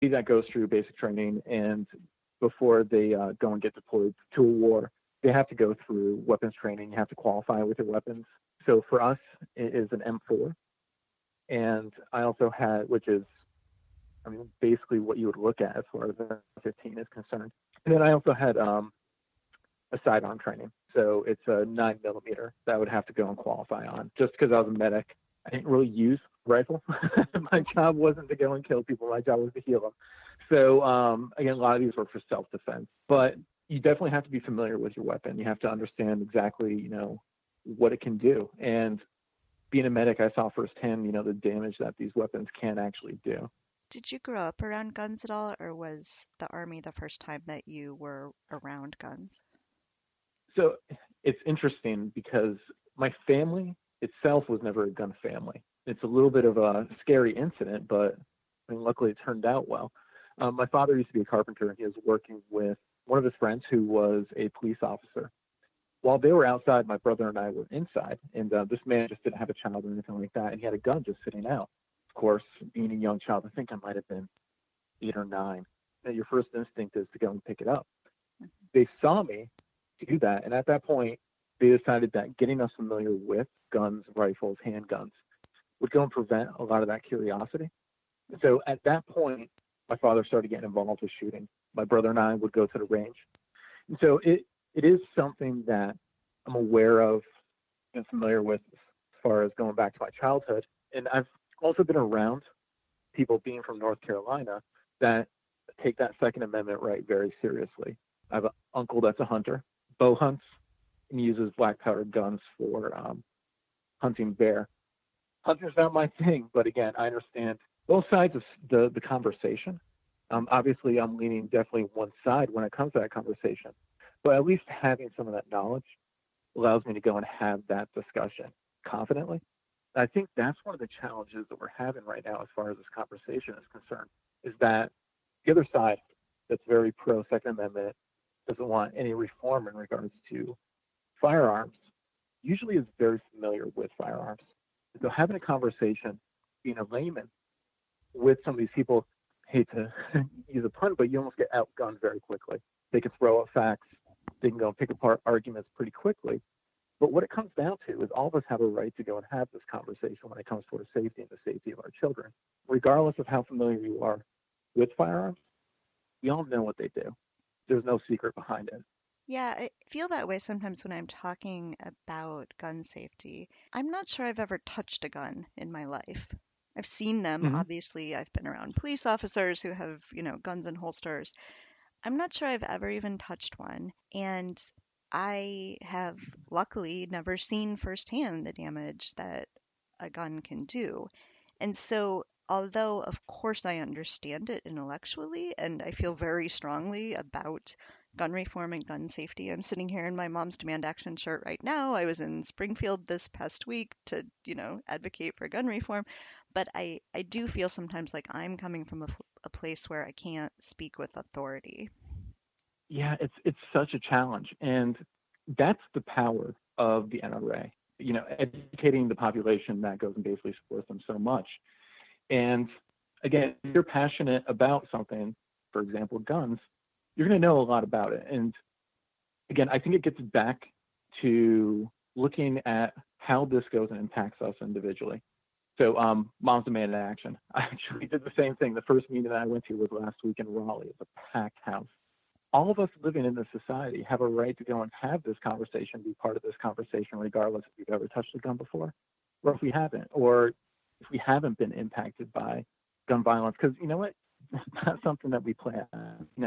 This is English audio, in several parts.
that goes through basic training, and before they go and get deployed to a war, they have to go through weapons training. You have to qualify with your weapons. So for us, it is an M4. And I also had, which is, I mean, basically what you would look at as far as the 15 is concerned. And then I also had a sidearm training. So it's a 9mm that I would have to go and qualify on. Just because I was a medic, I didn't really use a rifle. My job wasn't to go and kill people. My job was to heal them. So again, a lot of these were for self-defense. But you definitely have to be familiar with your weapon. You have to understand exactly, what it can do. And being a medic, I saw firsthand, the damage that these weapons can actually do. Did you grow up around guns at all, or was the Army the first time that you were around guns? So it's interesting because my family itself was never a gun family. It's a little bit of a scary incident, but I mean, luckily it turned out well. My father used to be a carpenter, and he was working with one of his friends who was a police officer. While they were outside, my brother and I were inside, and this man just didn't have a child or anything like that, and he had a gun just sitting out. Of course, being a young child, I think I might have been 8 or 9. And your first instinct is to go and pick it up. They saw me do that, and at that point, they decided that getting us familiar with guns, rifles, handguns would go and prevent a lot of that curiosity. So at that point, my father started getting involved with shooting. My brother and I would go to the range. And so it is something that I'm aware of and familiar with as far as going back to my childhood. And I've also been around people, being from North Carolina, that take that Second Amendment right very seriously. I have an uncle that's a hunter, bow hunts, and uses black powder guns for hunting bear. Hunting's not my thing, but again, I understand both sides of the conversation. Obviously, I'm leaning definitely one side when it comes to that conversation, but at least having some of that knowledge allows me to go and have that discussion confidently. I think that's one of the challenges that we're having right now as far as this conversation is concerned, is that the other side that's very pro Second Amendment doesn't want any reform in regards to firearms, usually is very familiar with firearms. So having a conversation, being a layman with some of these people, hate to use a pun, but you almost get outgunned very quickly. They can throw out facts. They can go and pick apart arguments pretty quickly. But what it comes down to is all of us have a right to go and have this conversation when it comes to our safety and the safety of our children. Regardless of how familiar you are with firearms, we all know what they do. There's no secret behind it. Yeah, I feel that way sometimes when I'm talking about gun safety. I'm not sure I've ever touched a gun in my life. I've seen them, Mm-hmm. obviously. I've been around police officers who have, guns in holsters. I'm not sure I've ever even touched one. And I have luckily never seen firsthand the damage that a gun can do. And so, although of course I understand it intellectually and I feel very strongly about gun reform and gun safety, I'm sitting here in my Mom's Demand Action shirt right now. I was in Springfield this past week to, advocate for gun reform. But I do feel sometimes like I'm coming from a place where I can't speak with authority. Yeah, it's such a challenge, and that's the power of the NRA. Educating the population that goes and basically supports them so much. And again, if you're passionate about something, for example, guns, you're going to know a lot about it. And again, I think it gets back to looking at how this goes and impacts us individually. So, Moms Demand Action. I actually did the same thing. The first meeting that I went to was last week in Raleigh. It's a packed house. All of us living in this society have a right to go and have this conversation, be part of this conversation, regardless if we've ever touched a gun before, or if we haven't, or if we haven't been impacted by gun violence. Because you know what? It's not something that we plan.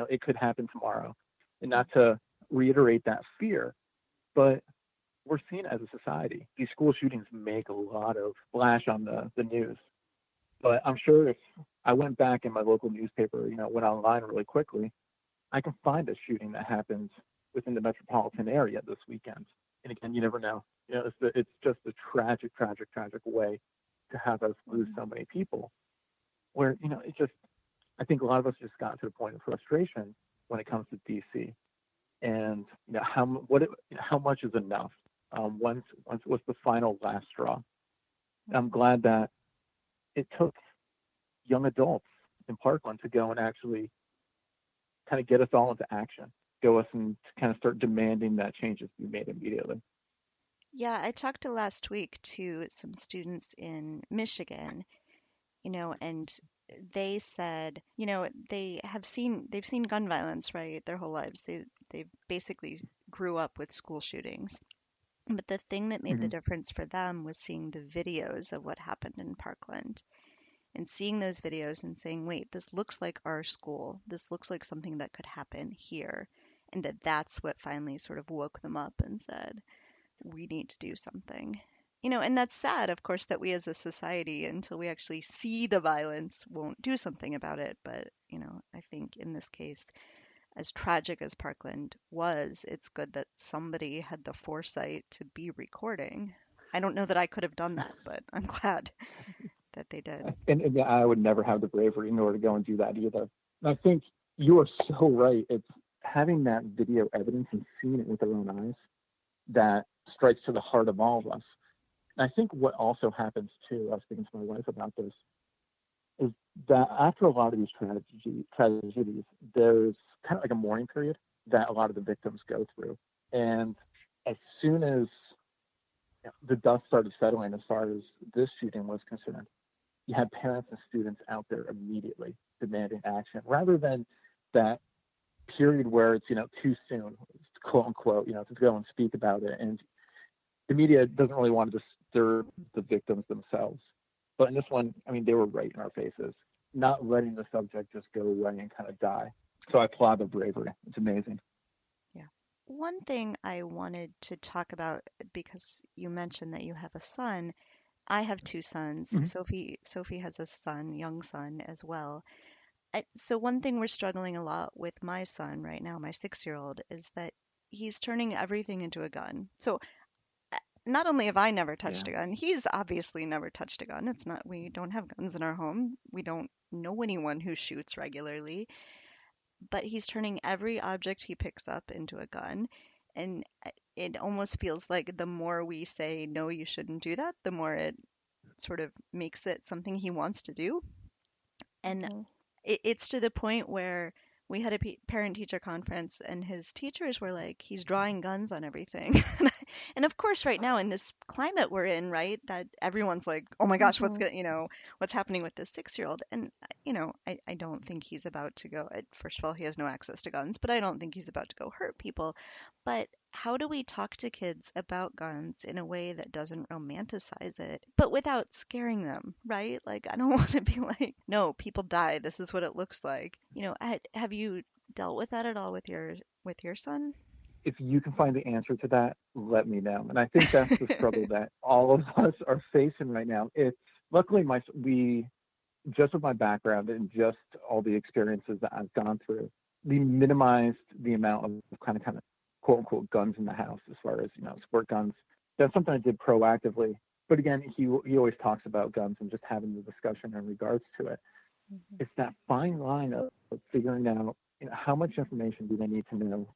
It could happen tomorrow. And not to reiterate that fear, but we're seeing it as a society. These school shootings make a lot of splash on the news. But I'm sure if I went back in my local newspaper, went online really quickly, I can find a shooting that happens within the metropolitan area this weekend. And again, you never know. It's just a tragic, tragic, tragic way to have us lose so many people. Where it just, I think a lot of us just got to the point of frustration when it comes to DC, and how much is enough? Once was the final last straw. I'm glad that it took young adults in Parkland to go and actually kind of get us all into action, go us and kind of start demanding that changes be made immediately. Yeah, I talked to last week to some students in Michigan, and they said, they've seen gun violence, right, their whole lives. They basically grew up with school shootings. But the thing that made the Mm-hmm. difference for them was seeing the videos of what happened in Parkland and seeing those videos and saying, wait, this looks like our school. This looks like something that could happen here. And that's what finally sort of woke them up and said, we need to do something. And that's sad, of course, that we as a society, until we actually see the violence, won't do something about it. But, I think in this case, as tragic as Parkland was, it's good that somebody had the foresight to be recording. I don't know that I could have done that, but I'm glad that they did. And yeah, I would never have the bravery in order to go and do that either. And I think you are so right. It's having that video evidence and seeing it with our own eyes that strikes to the heart of all of us. And I think what also happens too, I was speaking to my wife about this, is that after a lot of these tragedies, there's kind of like a mourning period that a lot of the victims go through. And as soon as the dust started settling as far as this shooting was concerned, you had parents and students out there immediately demanding action rather than that period where it's, too soon, quote unquote, to go and speak about it. And the media doesn't really want to disturb the victims themselves. But in this one, I mean, they were right in our faces, not letting the subject just go away and kind of die. So I applaud the bravery. It's amazing. Yeah. One thing I wanted to talk about, because you mentioned that you have a son. I have two sons. Mm-hmm. Sophie has a son, young son as well. So one thing we're struggling a lot with my son right now, my 6-year-old, is that he's turning everything into a gun. So not only have I never Yeah. touched a gun, he's obviously never touched a gun. It's not, we don't have guns in our home. We don't know anyone who shoots regularly, but he's turning every object he picks up into a gun. And it almost feels like the more we say, no, you shouldn't do that, the more it sort of makes it something he wants to do. And Mm-hmm. it's to the point where we had a parent teacher conference and his teachers were like, he's drawing guns on everything. And of course, right now in this climate we're in, right, that everyone's like, oh my gosh, Mm-hmm. what's happening with this 6-year-old? And I don't think he's about to go, first of all, he has no access to guns, but I don't think he's about to go hurt people. But how do we talk to kids about guns in a way that doesn't romanticize it, but without scaring them, right? Like, I don't want to be like, no, people die. This is what it looks like. Have you dealt with that at all with your son? If you can find the answer to that, let me know. And I think that's the struggle that all of us are facing right now. It's luckily we just with my background and just all the experiences that I've gone through, we minimized the amount of kind of quote unquote guns in the house as far as sport guns. That's something I did proactively. But again, he always talks about guns and just having the discussion in regards to it. Mhm. It's that fine line of figuring out how much information do they need to know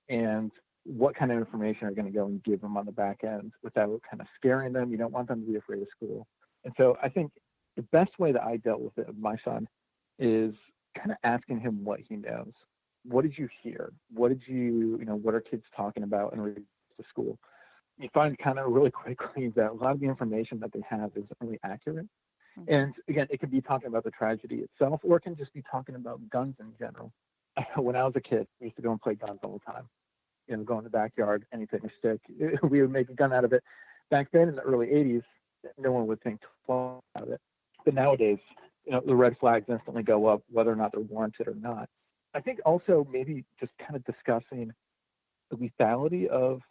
and what kind of information are going to go and give them on the back end without kind of scaring them. You don't want them to be afraid of school. And so I think the best way that I dealt with it with my son is kind of asking him what he knows. What did you hear? What did what are kids talking about in regards to school? You find kind of really quickly that a lot of the information that they have isn't really accurate. Mhm. And again, it can be talking about the tragedy itself, or it can just be talking about guns in general. When I was a kid, we used to go and play guns all the time. Go in the backyard, anything, a stick. We would make a gun out of it. Back then in the early 80s, no one would think twice about it. But nowadays, the red flags instantly go up, whether or not they're warranted or not. I think also maybe just kind of discussing the lethality of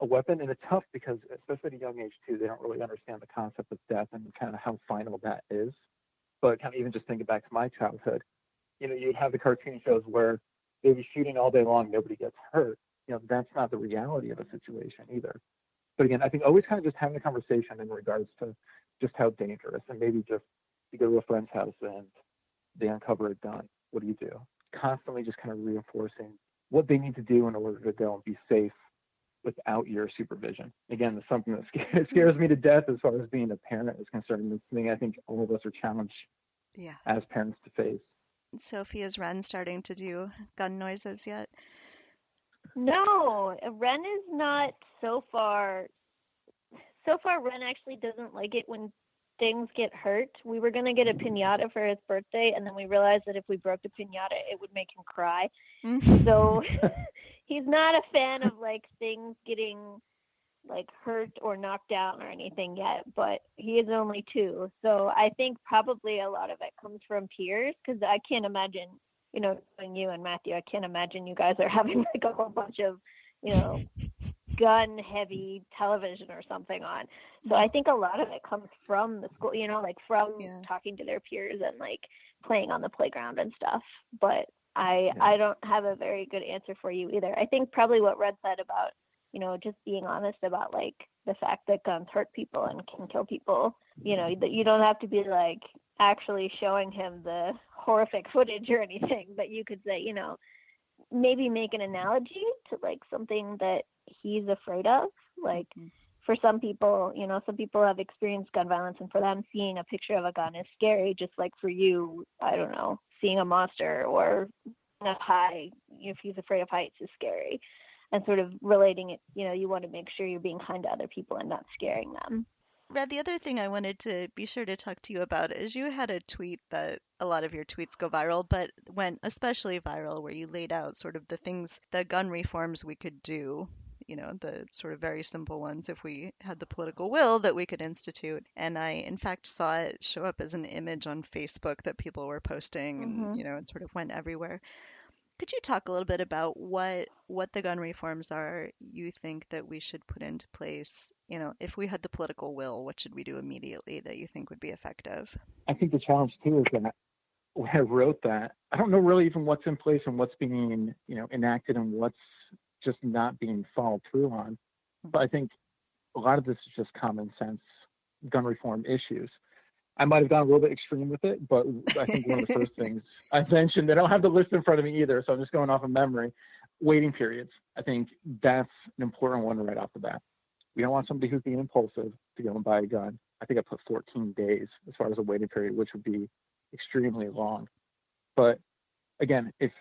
a weapon, and it's tough because, especially at a young age too, they don't really understand the concept of death and kind of how final that is. But kind of even just thinking back to my childhood, you'd have the cartoon shows where they'd be shooting all day long, nobody gets hurt. That's not the reality of a situation either. But again, I think always kind of just having a conversation in regards to just how dangerous, and maybe just you go to a friend's house and they uncover a gun. What do you do? Constantly just kind of reinforcing what they need to do in order to go and be safe without your supervision. Again, it's something that scares me to death as far as being a parent is concerned. It's something I think all of us are challenged Yeah. as parents to face. Sophie, is Ren starting to do gun noises yet? No, Ren is not so far. So far, Ren actually doesn't like it when things get hurt. We were gonna get a pinata for his birthday, and then we realized that if we broke the pinata, it would make him cry. So he's not a fan of like things getting like hurt or knocked down or anything yet, but he is only 2. So I think probably a lot of it comes from peers because I can't imagine, knowing you and Matthew, I can't imagine you guys are having like a whole bunch of, you know, gun heavy television or something on. So I think a lot of it comes from the school, like from Yeah. talking to their peers and like playing on the playground and stuff. But I don't have a very good answer for you either. I think probably what Red said about, just being honest about like the fact that guns hurt people and can kill people, that you don't have to be like actually showing him the horrific footage or anything, but you could say, maybe make an analogy to like something that he's afraid of. Like for some people, some people have experienced gun violence, and for them, seeing a picture of a gun is scary. Just like for you, I don't know, seeing a monster or a high, if he's afraid of heights, is scary. And sort of relating it, you want to make sure you're being kind to other people and not scaring them. Red, the other thing I wanted to be sure to talk to you about is you had a tweet that a lot of your tweets go viral, but went especially viral where you laid out sort of the things, the gun reforms we could do, the sort of very simple ones if we had the political will that we could institute. And I, in fact, saw it show up as an image on Facebook that people were posting and, Mm-hmm. it sort of went everywhere. Could you talk a little bit about what the gun reforms are you think that we should put into place? If we had the political will, what should we do immediately that you think would be effective? I think the challenge too is that when I wrote that, I don't know really even what's in place and what's being, enacted and what's just not being followed through on. But I think a lot of this is just common sense gun reform issues. I might have gone a little bit extreme with it, but I think one of the first things I mentioned, I don't have the list in front of me either, so I'm just going off of memory. Waiting periods. I think that's an important one right off the bat. We don't want somebody who's being impulsive to go and buy a gun. I think I put 14 days as far as a waiting period, which would be extremely long. But again, if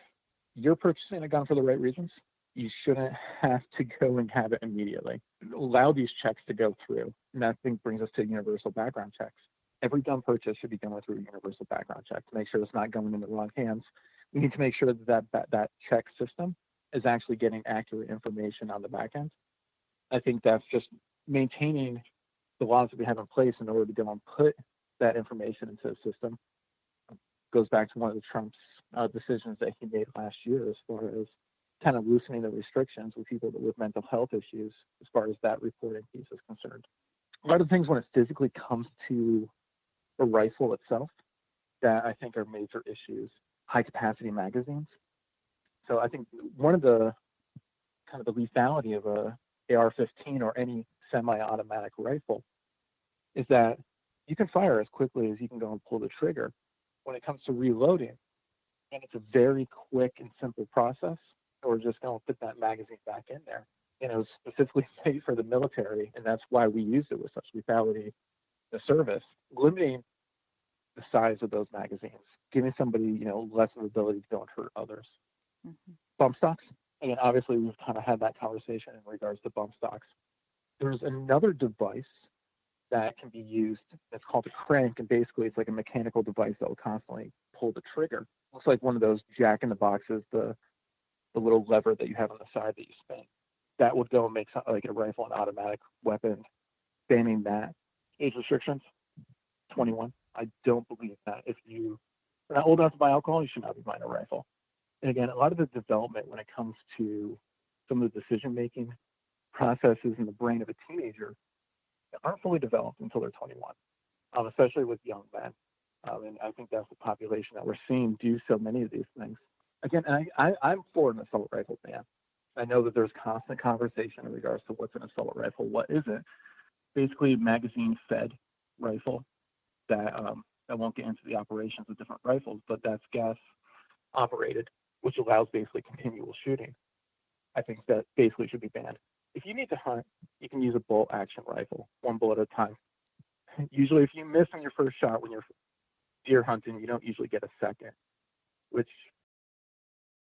you're purchasing a gun for the right reasons, you shouldn't have to go and have it immediately. Allow these checks to go through. And that thing brings us to universal background checks. Every gun purchase should be going through a universal background check to make sure it's not going in the wrong hands. We need to make sure that check system is actually getting accurate information on the back end. I think that's just maintaining the laws that we have in place in order to go and put that information into the system. Goes back to one of the Trump's decisions that he made last year as far as kind of loosening the restrictions with people with mental health issues as far as that reporting piece is concerned. A lot of things when it physically comes to a rifle itself that I think are major issues. High capacity magazines. So I think one of the kind of the lethality of a AR-15 or any semi-automatic rifle is that you can fire as quickly as you can go and pull the trigger. When it comes to reloading, and it's a very quick and simple process, we're just going to put that magazine back in there. And it was specifically made for the military, and that's why we used it with such lethality in the service. Limiting the size of those magazines, giving somebody, less of the ability to go and hurt others. Mm-hmm. Bump stocks. Again, obviously we've kind of had that conversation in regards to bump stocks. There's another device that can be used. It's called a crank, and basically it's like a mechanical device that will constantly pull the trigger. Looks like one of those jack in the boxes, the little lever that you have on the side that you spin. That would go and make something like a rifle an automatic weapon. Banning that. Age restrictions, 21. I don't believe that if you are not old enough to buy alcohol, you should not be buying a rifle. And again, a lot of the development when it comes to some of the decision-making processes in the brain of a teenager aren't fully developed until they're 21, especially with young men. And I think that's the population that we're seeing do so many of these things. Again, I'm for an assault rifle ban. I know that there's constant conversation in regards to what's an assault rifle, what isn't. Basically, a magazine-fed rifle that I won't get into the operations of different rifles, but that's gas operated, which allows basically continual shooting. I think that basically should be banned. If you need to hunt, you can use a bolt action rifle, one bullet at a time. Usually, if you miss on your first shot when you're deer hunting, you don't usually get a second, which